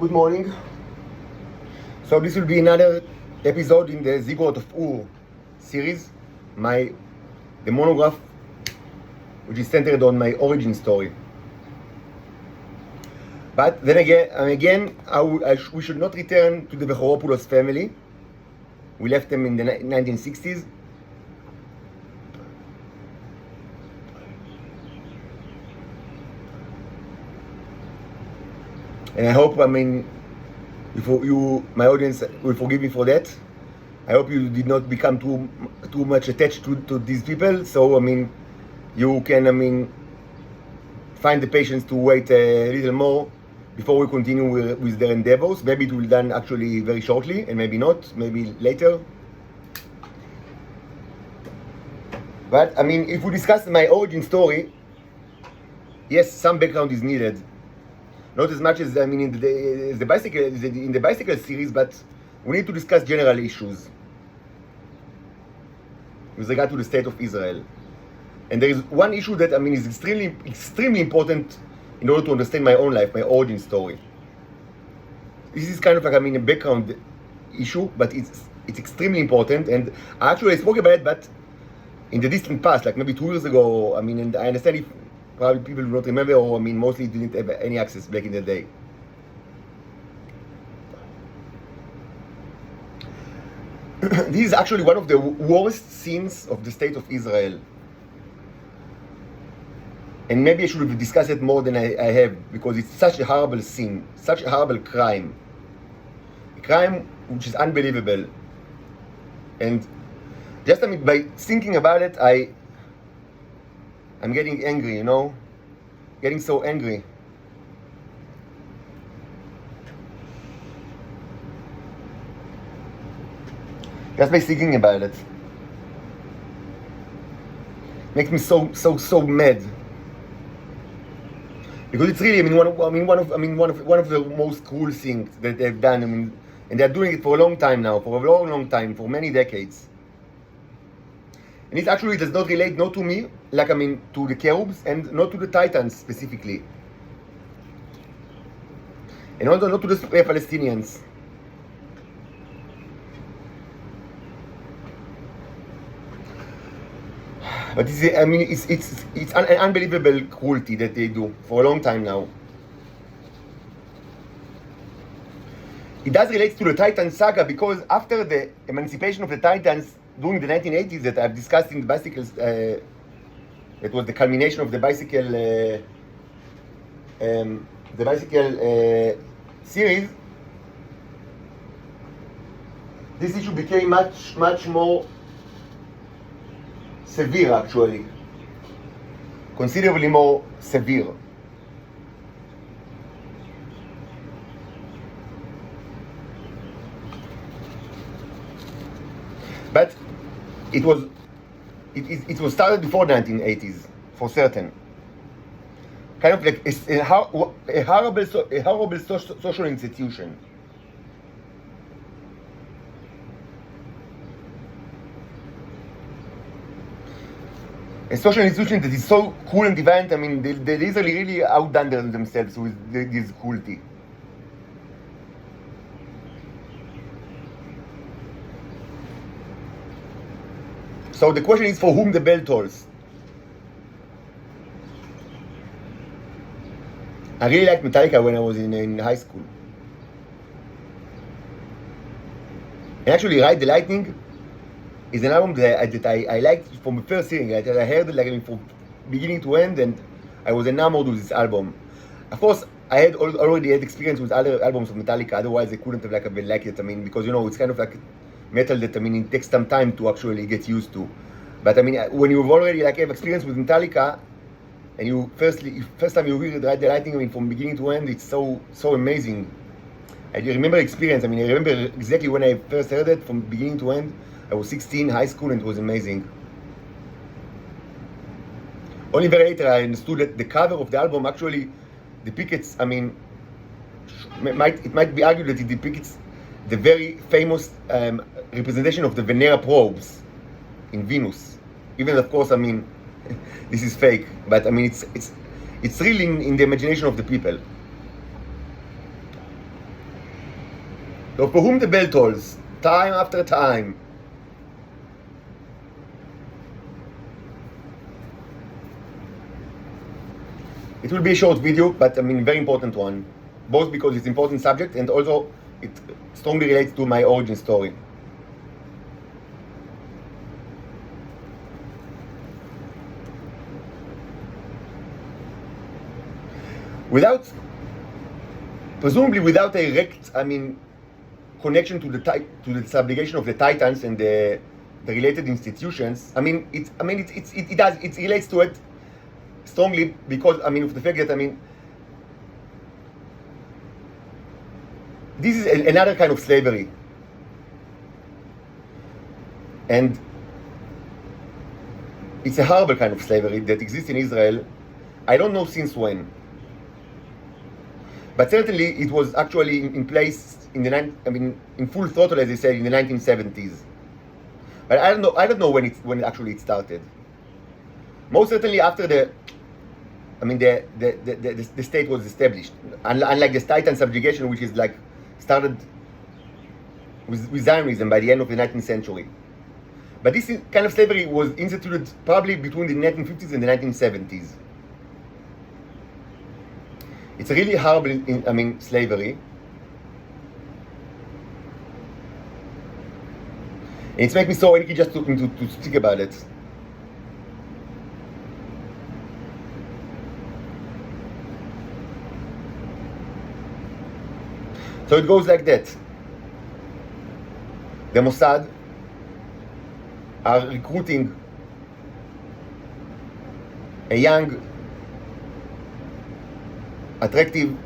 Good morning. So this will be another episode in the Ziggurat of Ur series, the monograph, which is centered on my origin story. But then again, we should not return to the Bechoropoulos family. We left them in the 1960s. And I hope, if my audience will forgive me for that. I hope you did not become too much attached to these people. So, you can, find the patience to wait a little more before we continue with their endeavors. Maybe it will be done actually very shortly, and maybe not, maybe later. But, if we discuss my origin story, yes, some background is needed. Not as much as in the bicycle series, but we need to discuss general issues with regard to the state of Israel. And there is one issue that is extremely important in order to understand my own life, my origin story. This is kind of like a background issue, but it's extremely important. And I spoke about it, but in the distant past, like maybe 2 years ago. And I understand if probably people do not remember, or mostly didn't have any access back in the day. This is actually one of the worst sins of the state of Israel. And maybe I should have discussed it more than I have, because it's such a horrible sin, such a horrible crime. A crime which is unbelievable. And just by thinking about it, I'm getting angry, getting so angry. Just by thinking about it, makes me so mad. Because it's really, one of the most cruel things that they've done. And they're doing it for a long time now, for a long time, for many decades. And it actually does not relate, not to me, to the cherubs, and not to the titans specifically. And also not to the Palestinians. But it's an unbelievable cruelty that they do for a long time now. It does relate to the Titan saga, because after the emancipation of the Titans during the 1980s that I've discussed in the bicycles, it was the culmination of the bicycle series. This issue became much more severe, actually, considerably more severe. But it was started before 1980s, for certain. Kind of like a horrible social institution. A social institution that is so cruel and deviant. They easily really outdone themselves with this cruelty. So the question is, for whom the bell tolls? I really liked Metallica when I was in high school. And actually, Ride the Lightning is an album that I liked from the first hearing. I heard it from beginning to end, and I was enamored with this album. Of course, I had already had experience with other albums of Metallica. Otherwise, I couldn't have liked it. Because it's kind of like metal that it takes some time to actually get used to. But when you've already have experience with Metallica, and first time you hear Ride the Lightning, from beginning to end, it's so amazing. I remember experience. I remember exactly when I first heard it from beginning to end. I was 16, high school, and it was amazing. Only very later I understood that the cover of the album actually depicts, it might be argued that it depicts the very famous representation of the Venera probes in Venus. Even, of course, this is fake, but it's really in the imagination of the people. So for whom the bell tolls, time after time. It will be a short video, but very important one. Both because it's an important subject and also it strongly relates to my origin story. Presumably without a direct, connection to the subjugation of the Titans and the related institutions. It relates to it strongly because of the fact that this is another kind of slavery, and it's a horrible kind of slavery that exists in Israel. I don't know since when, but certainly it was actually in place in full throttle, as they said, in the 1970s. But I don't know when it actually started. Most certainly after the state was established, unlike the Titan subjugation, which is started with Zionism by the end of the 19th century. But this kind of slavery was instituted probably between the 1950s and the 1970s. It's a really horrible, slavery. And it's making me so angry just to speak about it. So it goes like that. The Mossad are recruiting a young, attractive,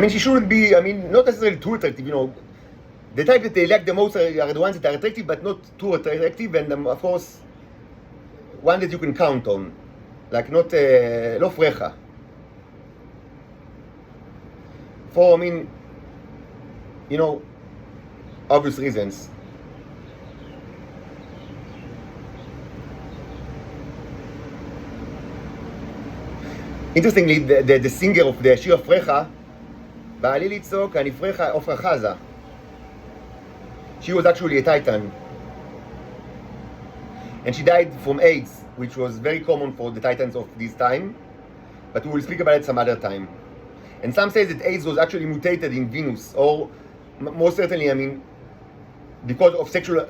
she shouldn't be, not necessarily too attractive, the type that they like the most are the ones that are attractive, but not too attractive, and of course, one that you can count on, not, לא frecha. For, obvious reasons. Interestingly, the singer of the Shir Frecha, בעלי לצעוק, אני פרחה, עופרה חזה. She was actually a Titan. And she died from AIDS, which was very common for the Titans of this time. But we will speak about it some other time. And some say that AIDS was actually mutated in Venus, or most certainly, because of sexual,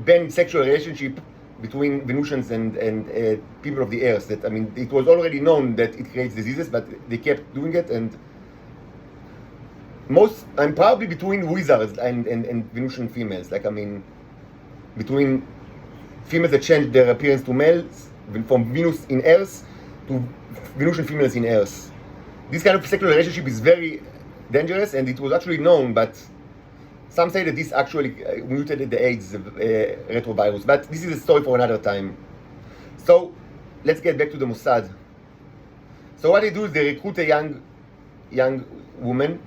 banned sexual relationship between Venusians and people of the Earth. That it was already known that it creates diseases, but they kept doing it, and probably between wizards and Venusian females, between females that changed their appearance to males from Venus in Earth to Venusian females in Earth. This kind of sexual relationship is very dangerous, and it was actually known, but some say that this actually mutated the AIDS retrovirus. But this is a story for another time. So let's get back to the Mossad. So what they do is they recruit a young woman.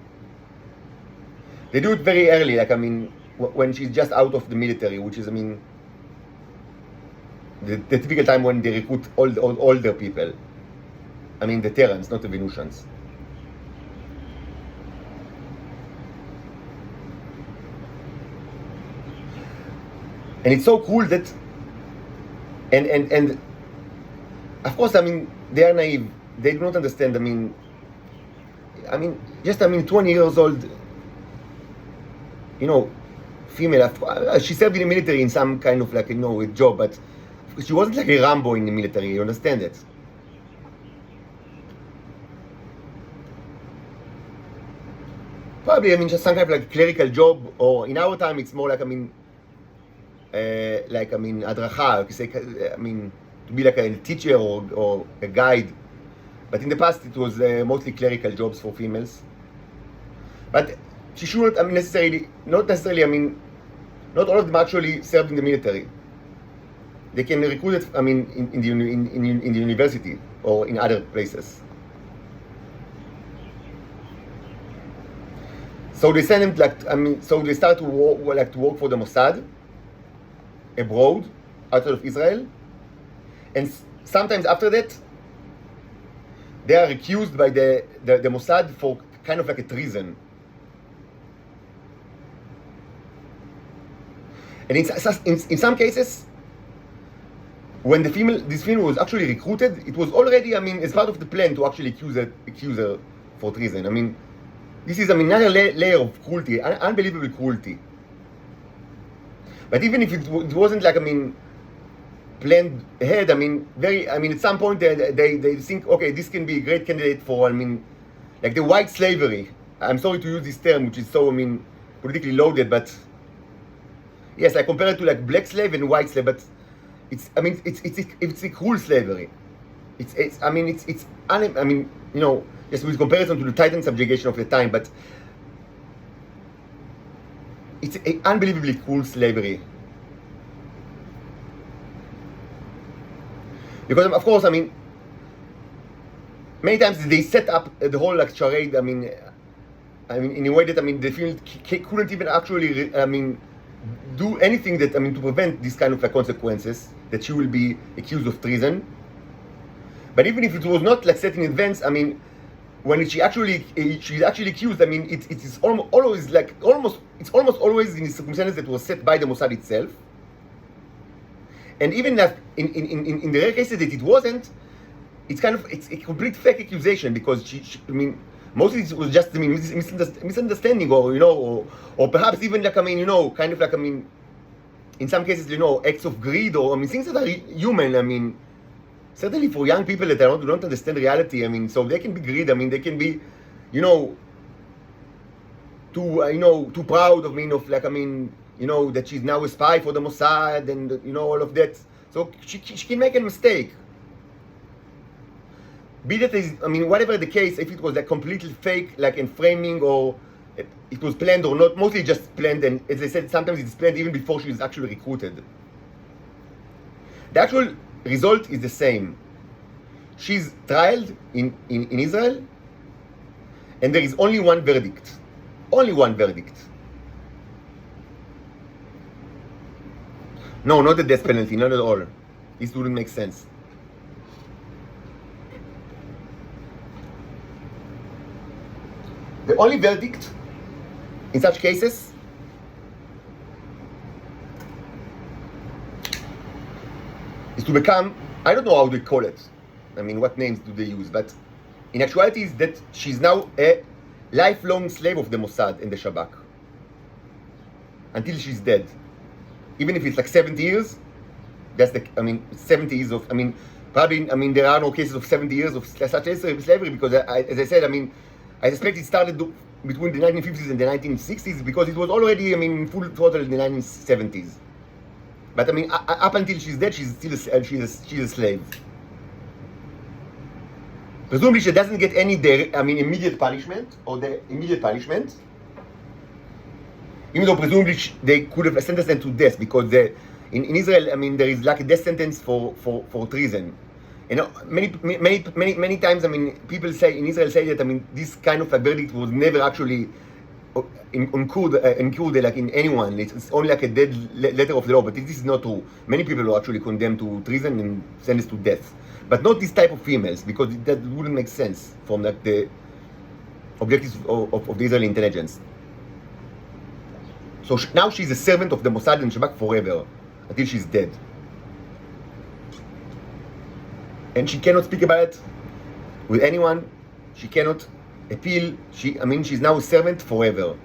They do it very early, when she's just out of the military, which is, the typical time when they recruit older people. The Terrans, not the Venusians. And it's so cool that, and of course, they are naive. They do not understand. 20 years old, female. She served in the military in some kind of a job, but she wasn't like a Rambo in the military. You understand it? Probably, just some kind of clerical job, or in our time, it's more adраכה, to be like a teacher or a guide. But in the past, it was mostly clerical jobs for females. But she shouldn't, not necessarily, not all of them actually served in the military. They can recruit it, in the university or in other places. So they send them so they start to work for the Mossad abroad, outside of Israel, and sometimes after that, they are accused by the Mossad for kind of like a treason. And in some cases, when this female was actually recruited, it was already, I mean, as part of the plan to actually accuse her for treason. I mean, this is, I mean, another layer of cruelty, unbelievable cruelty. But even if it wasn't like, I mean, planned ahead, I mean, at some point they think, okay, this can be a great candidate for, I mean, like the white slavery. I'm sorry to use this term, which is so, I mean, politically loaded, but yes, I compare it to like black slave and white slave, but it's a cruel slavery. Yes, with comparison to the Titan subjugation of the time, but it's an unbelievably cruel slavery. Because of course, I mean, many times they set up the whole like charade. I mean, in a way that, I mean, the field couldn't even actually, do anything that, to prevent this kind of like consequences, that she will be accused of treason. But even if it was not like set in advance, I mean, when she's actually accused, I mean, it is almost always in the circumstances that was set by the Mossad itself. And even that in the rare cases that it wasn't, it's a complete fake accusation, because she mostly it was just, misunderstanding, or perhaps even like, in some cases, acts of greed, or things that are human. Certainly for young people that don't understand reality, so they can be greed. They can be, too proud of that she's now a spy for the Mossad, and all of that. So she can make a mistake. Be that is, whatever the case, if it was like completely fake, like in framing, or it was planned or not, mostly just planned, and as I said, sometimes it's planned even before she is actually recruited. The actual result is the same. She's trialed in Israel, and there is only one verdict. Only one verdict. No, not the death penalty, not at all. This wouldn't make sense. The only verdict in such cases is to become, I don't know how they call it, what names do they use, but in actuality is that she's now a lifelong slave of the Mossad and the Shabak until she's dead. Even if it's like 70 years, that's 70 years of, probably, there are no cases of 70 years of such slavery, because as I said, I suspect it started between the 1950s and the 1960s, because it was already, full throttle in the 1970s. But up until she's dead, she's still she's a slave. Presumably, she doesn't get any immediate punishment, even though presumably they could have sentenced them to death, because in Israel, there is like a death sentence for treason. Many times, people say in Israel that this kind of a verdict was never actually incurred like in anyone. It's only like a dead letter of the law. But this is not true. Many people are actually condemned to treason and sentenced to death, but not this type of females, because that wouldn't make sense from like the objectives of the Israeli intelligence. So now she's a servant of the Mossad and Shabak forever, until she's dead. And she cannot speak about it with anyone. She cannot appeal. She's now a servant forever.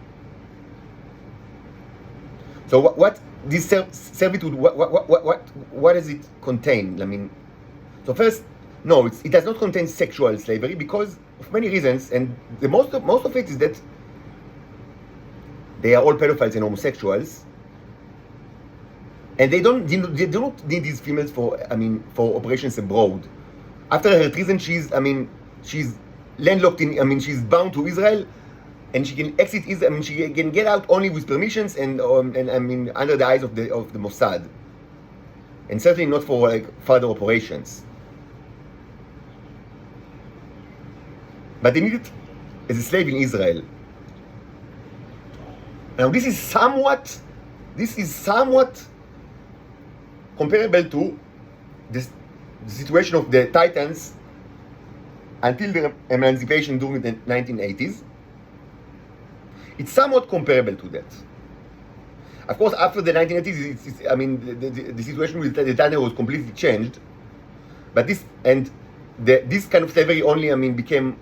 So what this servitude? What does it contain? So first, no, it does not contain sexual slavery, because of many reasons, and the most of it is that they are all pedophiles and homosexuals, and they do not need these females for operations abroad. After her treason, she's landlocked in, she's bound to Israel, and she can exit Israel. She can get out only with permissions and under the eyes of the Mossad, and certainly not for like further operations. But they need it as a slave in Israel. Now this is somewhat comparable to the situation of the Titans until their emancipation during the 1980s. It's somewhat comparable to that. Of course, after the 1980s, the situation with the Titans was completely changed. But this kind of slavery only, became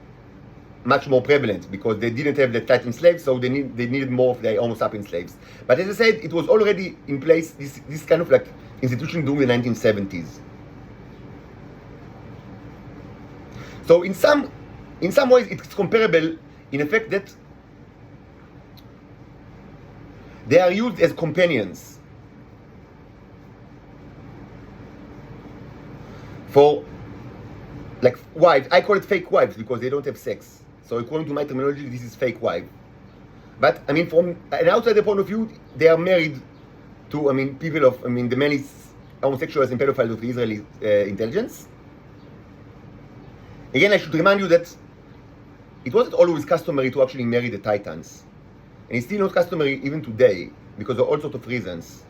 much more prevalent because they didn't have the Titan slaves, so they needed more of the Homo sapiens slaves. But as I said, it was already in place, this kind of like institution during the 1970s. So in some ways, it's comparable in the fact that they are used as companions for like wives. I call it fake wives because they don't have sex. So according to my terminology, this is fake wife. But from an outsider point of view, they are married to people of the many homosexuals and pedophiles of the Israeli intelligence. Again, I should remind you that it wasn't always customary to actually marry the Titans. And it's still not customary even today because of all sorts of reasons.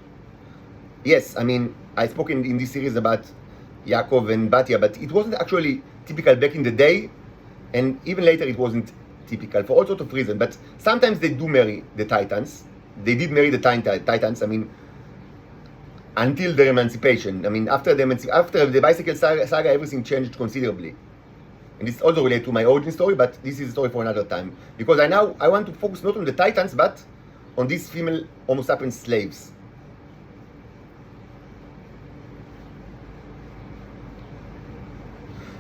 Yes, I spoke in this series about Yaakov and Batya, but it wasn't actually typical back in the day, and even later it wasn't typical for all sorts of reasons. But sometimes they do marry the Titans. They did marry the Titans, until their emancipation. After the bicycle saga, everything changed considerably. And this also relates to my origin story, but this is a story for another time. Because I want to focus not on the Titans, but on these female Homo sapiens slaves.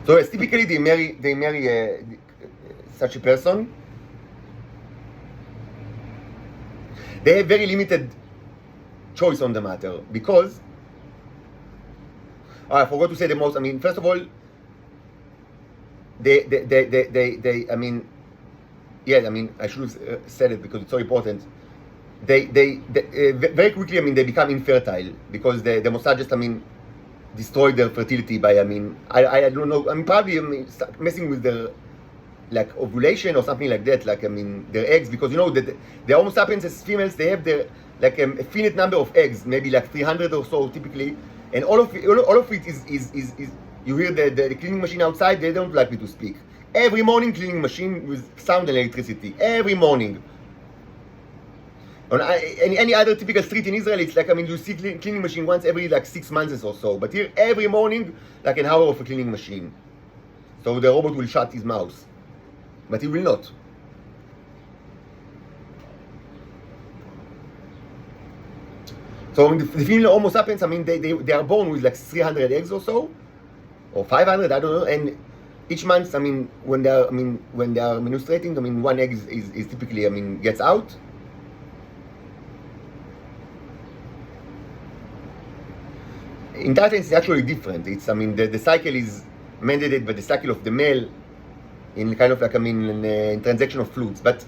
So yes, typically they marry such a person. They have very limited choice on the matter because I forgot to say the most. First of all, I should have said it because it's so important. They very quickly, they become infertile because the Mossad just, destroyed their fertility by, I don't know, probably messing with their, like, ovulation or something like that, like, their eggs, because, that the Homo sapiens as females, they have their, like, a finite number of eggs, maybe like 300 or so typically, and all of it is you hear the cleaning machine outside, they don't like me to speak. Every morning, cleaning machine with sound and electricity. Every morning. On any other typical street in Israel, it's like, you see cleaning machine once every like 6 months or so. But here, every morning, like an hour of a cleaning machine. So the robot will shut his mouth. But he will not. So the female Homo sapiens, they are born with like 300 eggs or so. Or 500, I don't know, and each month, when they are menstruating, one egg is typically, gets out. In Titans, it's actually different. It's, the cycle is mandated by the cycle of the male in kind of like, in transaction of fluids. But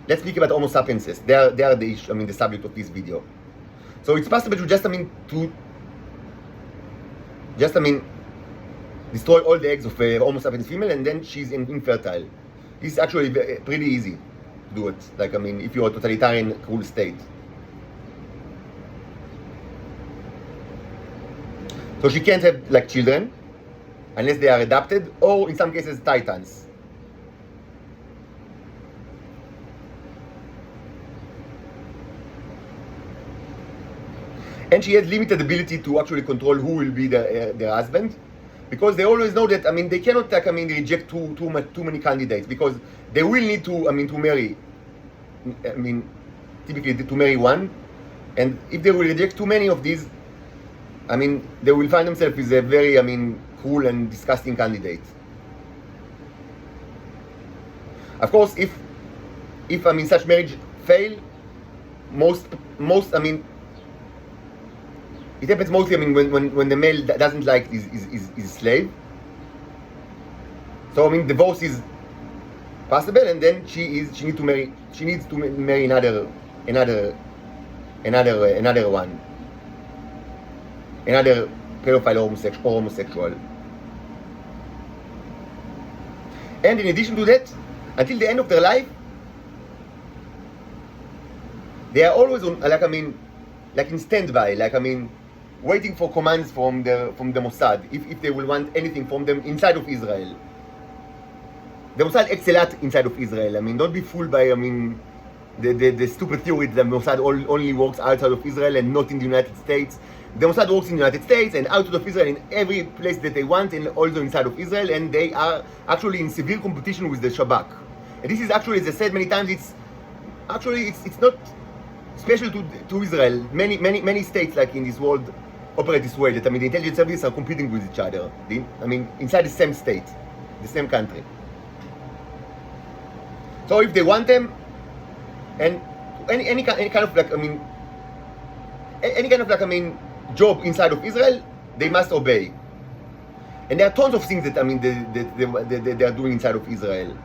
let's speak about Homo sapiens. They are the issue, the subject of this video. So it's possible to destroy all the eggs of a Homo sapiens female, and then she's infertile. This is actually pretty easy to do it. Like, if you're a totalitarian, cruel state. So she can't have, like, children, unless they are adopted, or in some cases, Titans. And she has limited ability to actually control who will be their husband. Because they always know that, they cannot, like, reject too many candidates, because they will need to, to marry, typically to marry one, and if they will reject too many of these, they will find themselves with a very, cruel and disgusting candidate. Of course, if such marriage fail, most, it happens mostly, when the male doesn't like his slave. So, divorce is possible, and then she needs to marry another one. Another pedophile or homosexual. And in addition to that, until the end of their life, they are always on, like in standby, waiting for commands from the Mossad, if they will want anything from them inside of Israel. the Mossad acts a lot inside of Israel. I mean, don't be fooled by, I mean, the stupid theory that the Mossad only works outside of Israel and not in the United States. The Mossad works in the United States and outside of Israel in every place that they want, and also inside of Israel, and they are actually in severe competition with the Shabak. And this is actually, as I said many times, it's not special to Israel. Many states like in this world operate this way, that I mean the intelligence services are competing with each other. I mean inside the same state, the same country. So if they want them, and any kind of like, I mean, any kind of like, I mean, job inside of Israel, they must obey. And there are tons of things that, I mean, they are doing inside of Israel.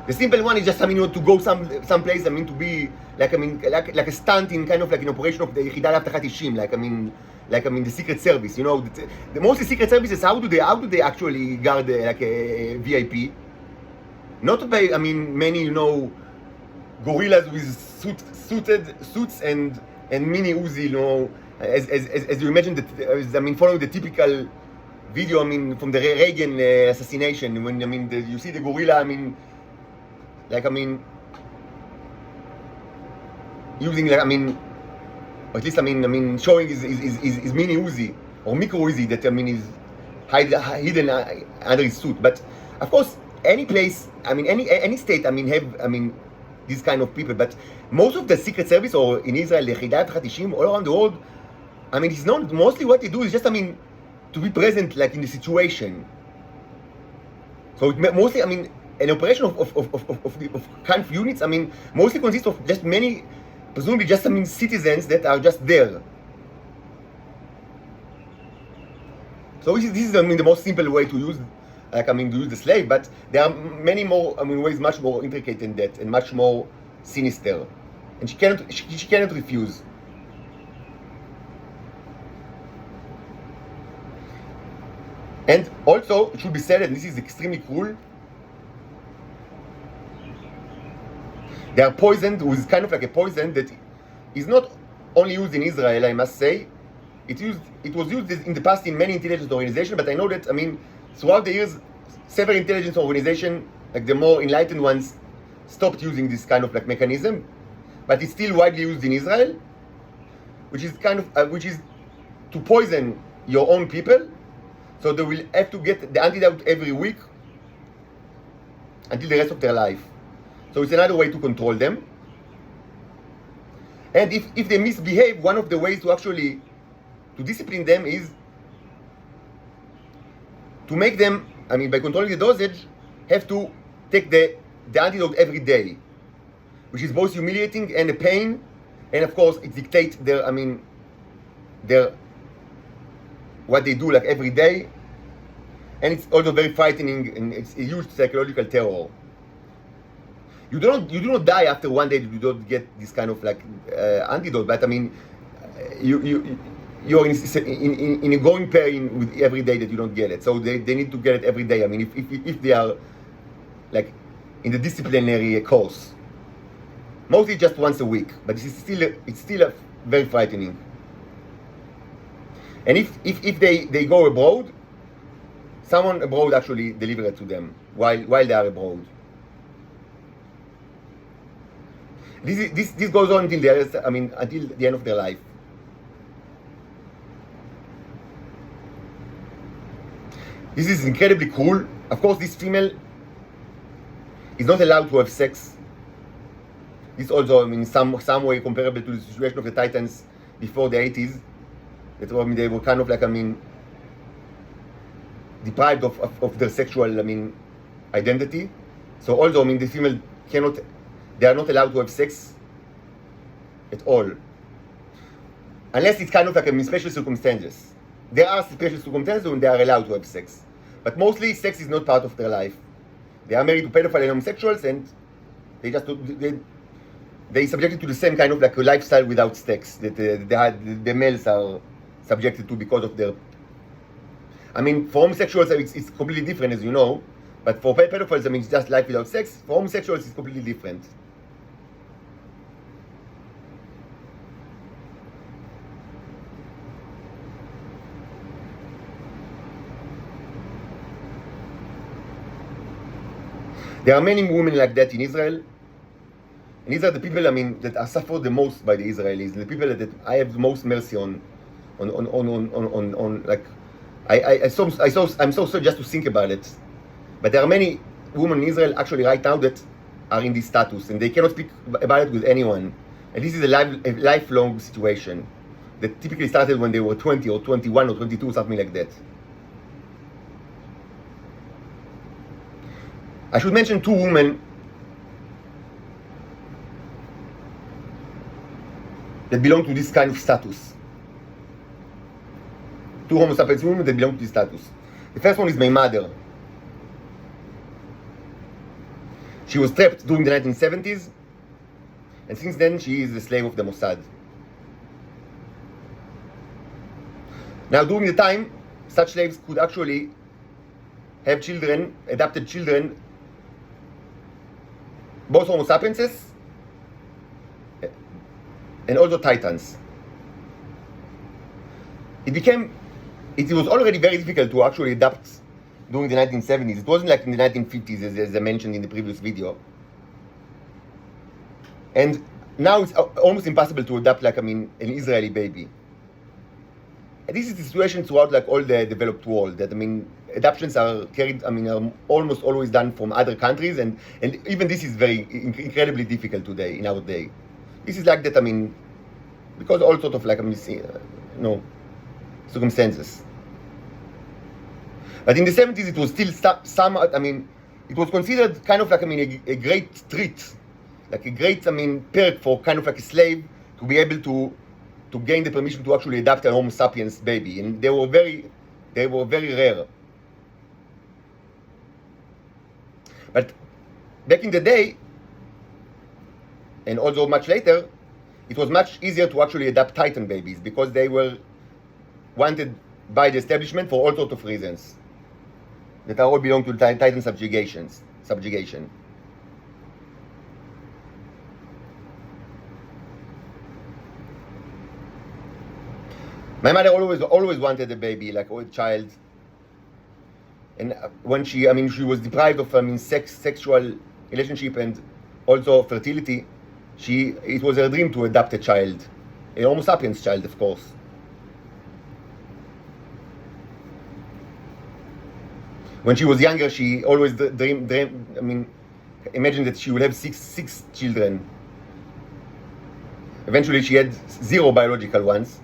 The simple one is just, I mean, to go someplace, I mean, to be like, I mean, like a stunt in kind of like an operation of the Yechida L'Avtachat Ishim, like I mean the Secret Service. You know, the mostly Secret Services, how do they actually guard like a VIP? Not by, I mean, many, you know, gorillas with suits and mini Uzi, you know, as you imagine that, I mean, following the typical video, I mean, from the Reagan assassination, when, I mean, you see the gorilla, I mean, like, I mean, using, like, I mean, or at least, I mean, showing his mini Uzi or micro Uzi that, I mean, is hidden under his suit. But of course, any place, I mean, any state, I mean, have, I mean, these kind of people. But most of the Secret Service, or in Israel, the Yechida L'Avtachat Ishim, all around the world, I mean, it's not mostly what they do is just, I mean, to be present, like, in the situation. So it mostly, I mean, an operation of kind of units, I mean, mostly consists of just many, presumably just, I mean, citizens that are just there. So this is, I mean, the most simple way to use, like, I mean, to use the slave, but there are many more, I mean, ways much more intricate than that and much more sinister. And she cannot refuse. And also, it should be said, and this is extremely cruel, they are poisoned with kind of like a poison that is not only used in Israel, I must say. It was used in the past in many intelligence organizations, but I know that, I mean, throughout the years, several intelligence organizations, like the more enlightened ones, stopped using this kind of like mechanism, but it's still widely used in Israel, which is kind of, which is to poison your own people, so they will have to get the antidote every week until the rest of their life. So it's another way to control them. And if they misbehave, one of the ways to actually to discipline them is to make them, I mean, by controlling the dosage, have to take the antidote every day, which is both humiliating and a pain, and of course it dictates their, I mean, their what they do like every day, and it's also very frightening, and it's a huge psychological terror. You do not die after one day that you don't get this kind of like antidote, but I mean, you're in a growing pain with every day that you don't get it. So they need to get it every day. I mean, if they are like in the disciplinary course, mostly just once a week, but it's still very frightening. And if they go abroad, someone abroad actually deliver it to them while they are abroad. This goes on until until the end of their life. This is incredibly cruel. Of course, this female is not allowed to have sex. This also, I mean, some way comparable to the situation of the Titans before the 80s. That, I mean, they were kind of like, I mean, deprived of their sexual, I mean, identity. So although, I mean, the female they are not allowed to have sex at all. Unless it's kind of like, I mean, special circumstances. There are special circumstances when they are allowed to have sex. But mostly, sex is not part of their life. They are married to pedophiles and homosexuals, and they subjected to the same kind of like a lifestyle without sex that the males are subjected to because of their. I mean, for homosexuals, it's completely different, as you know. But for pedophiles, I mean, it's just life without sex. For homosexuals, it's completely different. There are many women like that in Israel. And these are the people, that are suffered the most by the Israelis, the people that I have the most mercy on. Like, I'm so sorry just to think about it. But there are many women in Israel actually right now that are in this status, and they cannot speak about it with anyone. And this is a lifelong situation that typically started when they were 20 or 21 or 22, something like that. I should mention two women that belong to this kind of status. Two Homo sapiens women that belong to this status. The first one is my mother. She was trapped during the 1970s, and since then she is a slave of the Mossad. Now, during the time, such slaves could actually have children, adopted children, both Homo sapienses and also Titans. It was already very difficult to actually adopt during the 1970s. It wasn't like in the 1950s, as I mentioned in the previous video. And now it's almost impossible to adopt, an Israeli baby. And this is the situation throughout, all the developed world. That, adoptions are carried, are almost always done from other countries, and even this is very incredibly difficult today, in our day. This is like that, because all sort of circumstances. But in the 70s, it was still somewhat, it was considered kind of a great treat, like a great, perk for kind of like a slave to be able to gain the permission to actually adopt a Homo sapiens baby. And they were very rare. But back in the day, and also much later, it was much easier to actually adopt Titan babies because they were wanted by the establishment for all sorts of reasons that all belong to Titan subjugation. My mother always wanted a baby, like a child. And when she was deprived of sexual relationship and also fertility, it was her dream to adopt a child, a Homo sapiens child, of course. When she was younger, she always dreamed. Imagined that she would have six children. Eventually, she had 0 biological ones.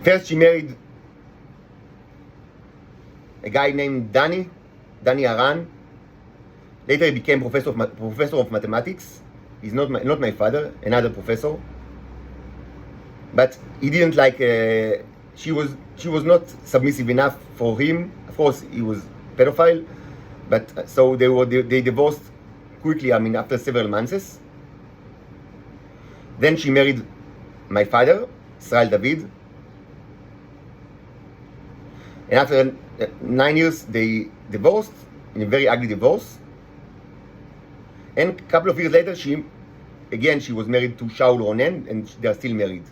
First, she married a guy named Danny Aran. Later, he became professor of mathematics. He's not my father, another professor. But he didn't like. She was not submissive enough for him. Of course, he was pedophile. But so they divorced quickly. After several months. Then she married my father, Israel David. And after 9 years, they divorced in a very ugly divorce. And a couple of years later, she was married to Shaul Ronen, and they are still married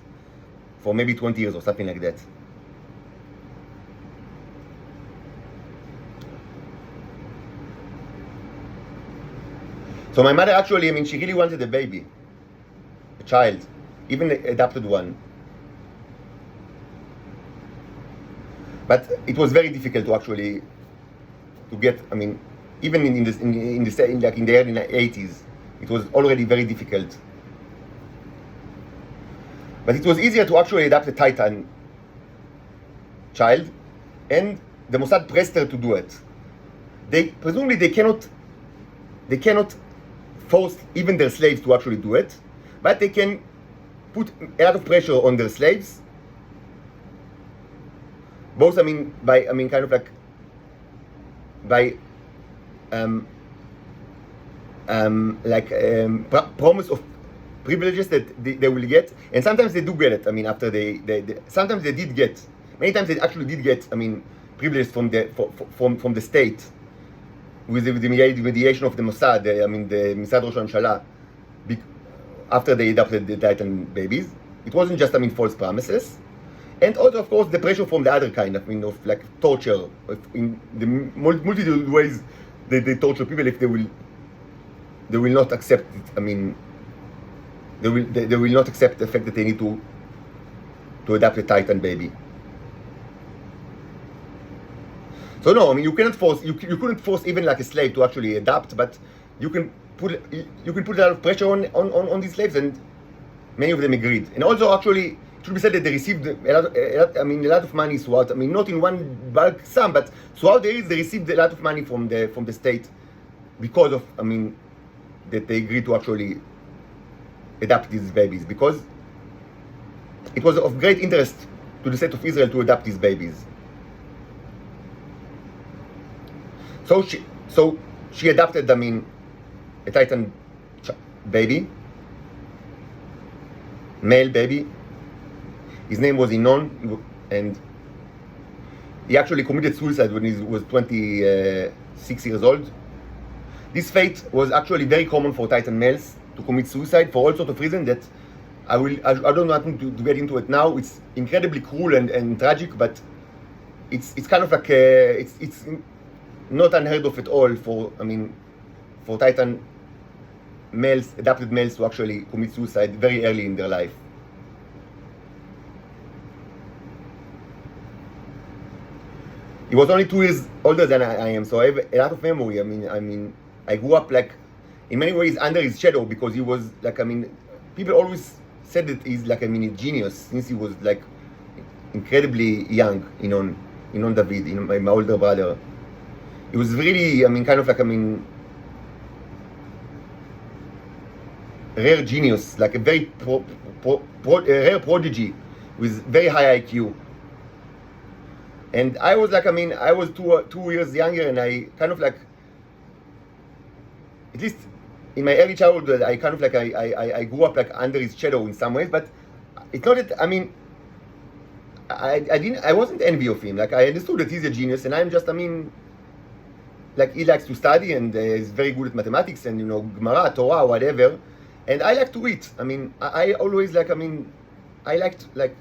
for maybe 20 years or something like that. So my mother actually, she really wanted a baby, a child, even an adopted one. But it was very difficult to actually get. Even in the early 80s, it was already very difficult. But it was easier to actually adopt a Titan child, and the Mossad pressed her to do it. Presumably they cannot force even their slaves to actually do it, but they can put a lot of pressure on their slaves. Both, promise of privileges that they will get, and sometimes they do get it. After sometimes they did get. Many times they actually did get. Privileges from the state, with the mediation of the Mossad. The Mossad Rosh Hashanah, after they adopted the Titan babies. It wasn't just false promises. And also, of course, the pressure from the other kind, of like torture, in the multitude ways they torture people if they will not accept it. They will not accept the fact that they need to adopt a Titan baby. So no, you cannot force. You couldn't force even like a slave to actually adapt, but you can put a lot of pressure on these slaves, and many of them agreed. And also, actually, it should be said that they received a lot of money throughout. Not in one bulk sum, but throughout the years they received a lot of money from the state because of that they agreed to actually adopt these babies, because it was of great interest to the state of Israel to adopt these babies. So she adopted, a Titan baby, male baby. His name was Inon, and he actually committed suicide when he was 26 years old. This fate was actually very common for Titan males, to commit suicide for all sorts of reasons that I don't want to get into it now. It's incredibly cruel and tragic, but it's kind of like it's not unheard of at all for Titan males, adopted males, to actually commit suicide very early in their life. He was only 2 years older than I am, so I have a lot of memory. I grew up like in many ways under his shadow, because he was like, people always said that he's like, a genius since he was like incredibly young. Inon David, my older brother. He was really, kind of like, rare genius, like a very rare prodigy with very high IQ. And I was like, I was 2 years younger, and I kind of like, at least in my early childhood, I kind of like, I grew up like under his shadow in some ways, but it's not that, I wasn't envy of him. Like, I understood that he's a genius, and I'm just, like, he likes to study, and is very good at mathematics, and, Gemara, Torah, whatever. And I like to eat. I always like, I liked like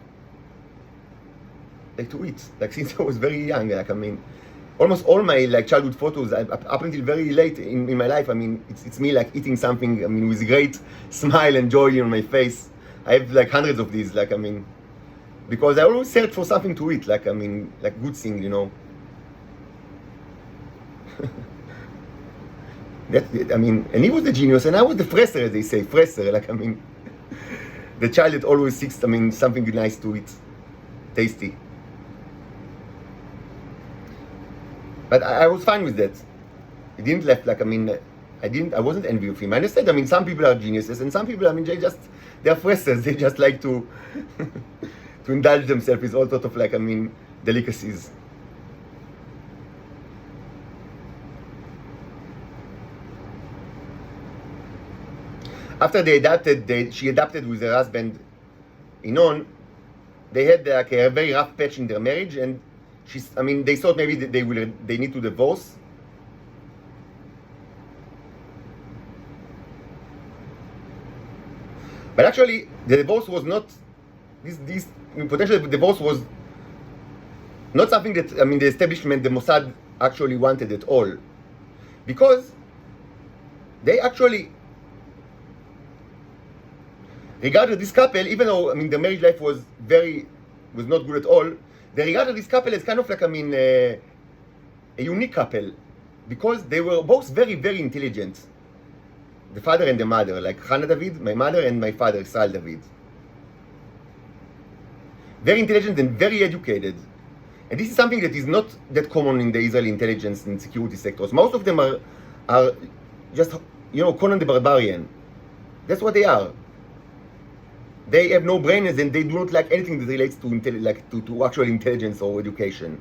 to eat. Like, since I was very young, like, almost all my like childhood photos, up until very late in my life, it's me like eating something, with great smile and joy on my face. I have like hundreds of these, like, because I always search for something to eat, like, like good thing, and he was the genius, and I was the fresser, as they say, fresser, like, the child that always seeks, something nice to eat, tasty. But I was fine with that. It didn't left, like, I wasn't envy of him. I understand, some people are geniuses, and some people, they're fressers, they just like to, to indulge themselves with all sorts of, like, delicacies. After she adopted with her husband, Inon, they had like a very rough patch in their marriage, and they thought maybe that they need to divorce. But actually, the divorce was not this potential divorce was not something that the establishment, the Mossad, actually wanted at all, because they actually regarded this couple, even though the marriage life was not good at all, they regarded this couple as kind of like a unique couple, because they were both very, very intelligent. The father and the mother, like Hannah David, my mother, and my father, Israel David. Very intelligent and very educated. And this is something that is not that common in the Israeli intelligence and security sectors. Most of them are just, Conan the Barbarian. That's what they are. They have no brains, and they do not like anything that relates to to actual intelligence or education.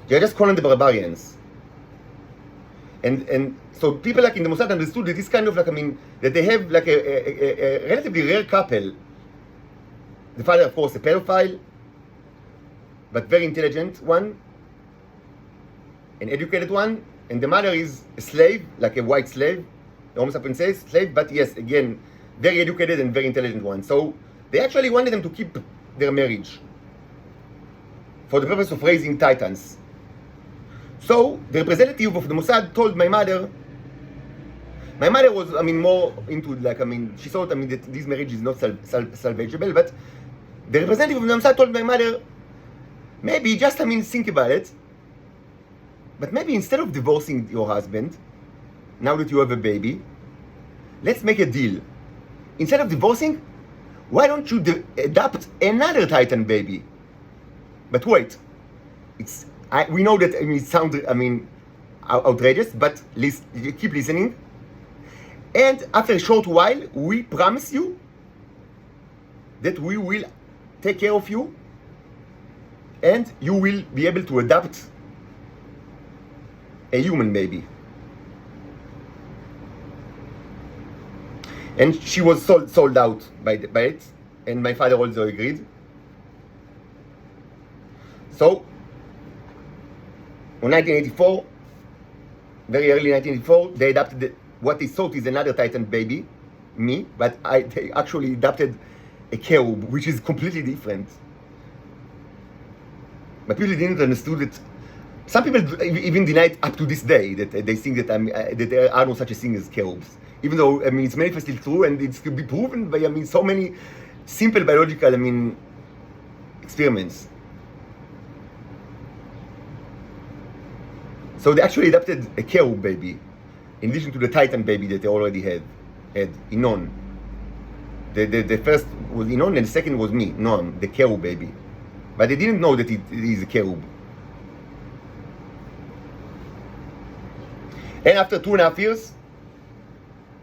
They're just Conan the Barbarians. And so people like in the Mossad understood that this kind of like, that they have like a relatively rare couple. The father, of course, a pedophile, but very intelligent one, an educated one, and the mother is a slave, like a white slave, the Homo sapiens slave, but yes, again, very educated and very intelligent one. So they actually wanted them to keep their marriage. for the purpose of raising titans. So the representative of the Mossad told my mother was, more into, she thought, that this marriage is not salvageable, but the representative of the Mossad told my mother, maybe just, think about it, but maybe instead of divorcing your husband, now that you have a baby, let's make a deal. Instead of divorcing, why don't you adopt another Titan baby? But wait, we know that it sounds outrageous, but keep listening. And after a short while, we promise you that we will take care of you, and you will be able to adopt a human baby. And she was sold out by it, and my father also agreed. So, in 1984, very early 1984, they adopted what they thought is another Titan baby, me, but they actually adopted a cherub, which is completely different. But people didn't understand it. Some people even deny it up to this day, that they think that that there are no such a thing as cherubs. Even though, it's manifestly true, and it's to be proven by, so many simple biological, experiments. So they actually adopted a cherub baby, in addition to the Titan baby that they already had Inon. The first was Inon, and the second was me, Noam, the cherub baby. But they didn't know that it is a cherub. And after 2.5 years,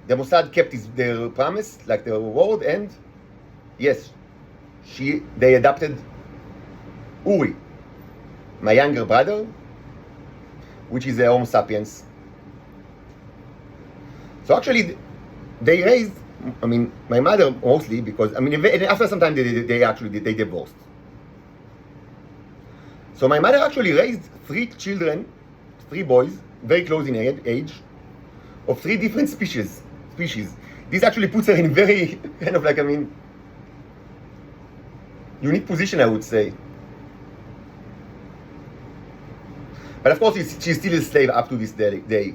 the Mossad kept their promise, like their word, and yes, they adopted Uri, my younger brother, which is a Homo sapiens. So actually, they raised, my mother mostly, because, after some time they divorced. So my mother actually raised 3 children, 3 boys, very close in age, of 3 different species. This actually puts her in very kind of unique position, I would say. But of course, she's still a slave up to this day.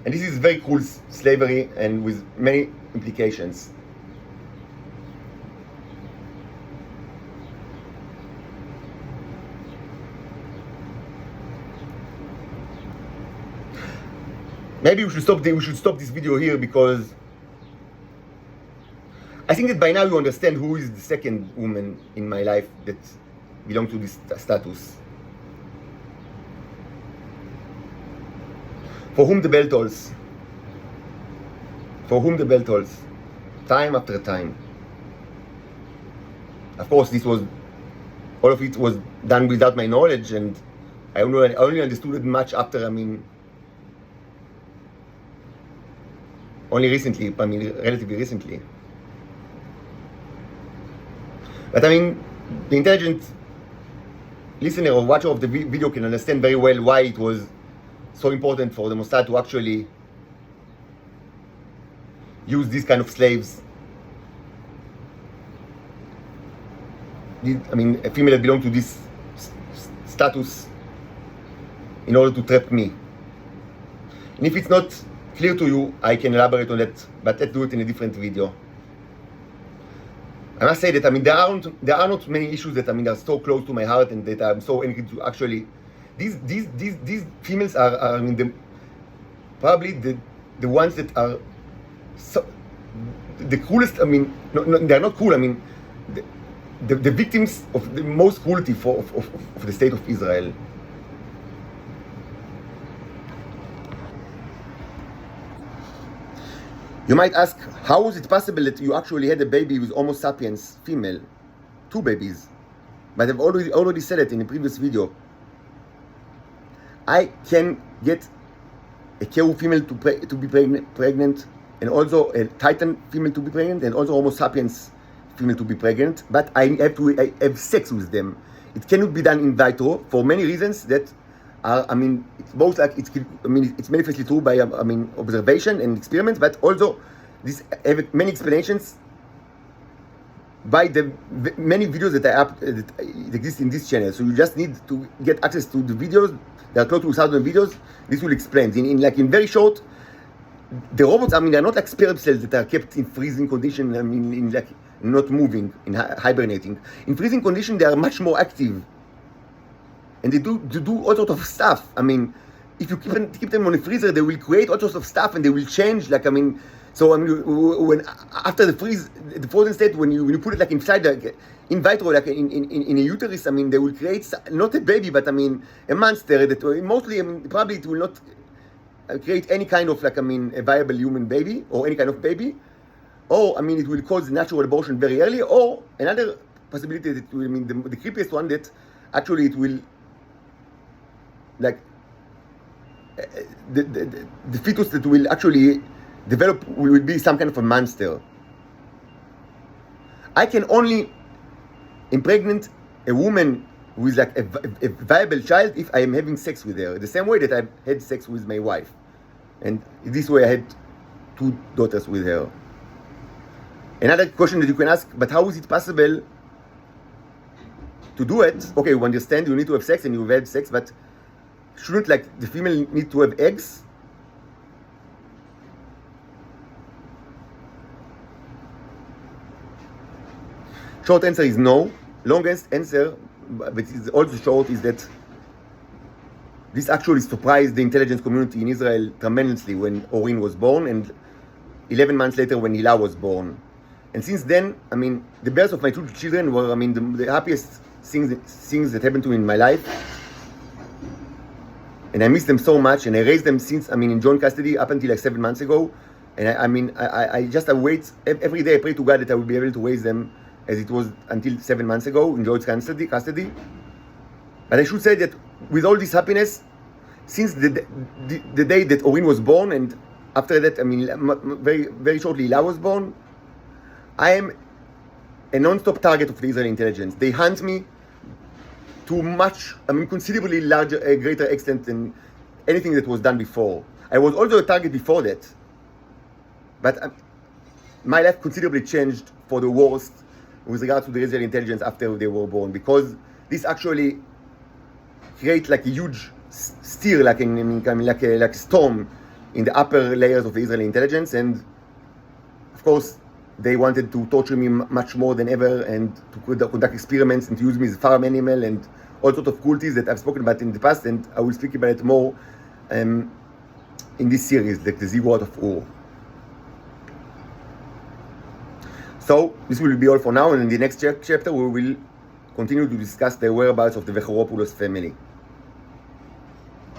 And this is very cruel slavery, and with many implications. Maybe we should stop this video here, because I think that by now you understand who is the second woman in my life that belongs to this status. For whom the bell tolls. For whom the bell tolls. Time after time. Of course, all of it was done without my knowledge, and I only understood it much after, only recently, relatively recently. But the intelligent listener or watcher of the video can understand very well why it was so important for the Mossad to actually use these kind of slaves. A female that belonged to this status, in order to trap me. And if it's not clear to you, I can elaborate on that, but let's do it in a different video. I must say that there are not many issues that are so close to my heart, and that I'm so angry to actually. These females are probably the ones that are the cruelest. No, they're not cruel. The victims of the most cruelty of the state of Israel. You might ask, how is it possible that you actually had a baby with Homo sapiens female, 2 babies? But I've already said it in a previous video. I can get a cherub female to be pregnant, and also a Titan female to be pregnant, and also Homo sapiens female to be pregnant. But I have to have sex with them. It cannot be done in vitro for many reasons that are, it's both it's manifestly true by, observation and experiments, but also this have many explanations by the many videos that that exist in this channel. So you just need to get access to the videos. There are close to 1,000 videos. This will explain in very short. The robots, I mean, they're not like sperm cells that are kept in freezing condition. I mean, in like not moving, in hibernating. In freezing condition, they are much more active, and they do all sorts of stuff. I mean, if you keep them on a freezer, they will create all sorts of stuff, and they will change. Like, I mean, so I mean, when after the frozen state, when you put it like inside in vitro, like in a uterus, I mean, they will create not a baby, but I mean a monster that mostly, I mean, probably it will not create any kind of, like, I mean, a viable human baby or any kind of baby, or I mean, it will cause natural abortion very early, or another possibility that will, I mean, the creepiest one, that actually it will, like, the fetus that will actually develop will be some kind of a monster. I can only impregnate a woman who is like a viable child if I am having sex with her, the same way that I've had sex with my wife. And this way I had 2 daughters with her. Another question that you can ask, but how is it possible to do it? Okay, you understand you need to have sex and you've had sex, but shouldn't, like, the female need to have eggs? Short answer is no. Longest answer, but it is also short, is that this actually surprised the intelligence community in Israel tremendously when Orin was born, and 11 months later when Hila was born. And since then, I mean, the birth of my 2 children were, I mean, the happiest things that happened to me in my life. And I miss them so much, and I raised them since, I mean, in joint custody up until like 7 months ago. And I wait every day. I pray to God that I will be able to raise them as it was until 7 months ago in joint custody. But I should say that with all this happiness, since the day that Orin was born, and after that, I mean, very, very shortly, Hila was born, I am a non-stop target of the Israeli intelligence. They hunt me to much, I mean, considerably larger, greater extent than anything that was done before. I was also a target before that, but my life considerably changed for the worst with regards to the Israeli intelligence after they were born, because this actually creates like a huge stir, like a storm in the upper layers of the Israeli intelligence, and of course they wanted to torture me much more than ever, and to conduct experiments and to use me as a farm animal and all sorts of cruelties that I've spoken about in the past, and I will speak about it more in this series, like the Ziggurat of Ur. So this will be all for now, and in the next chapter we will continue to discuss the whereabouts of the Vechoropoulos family.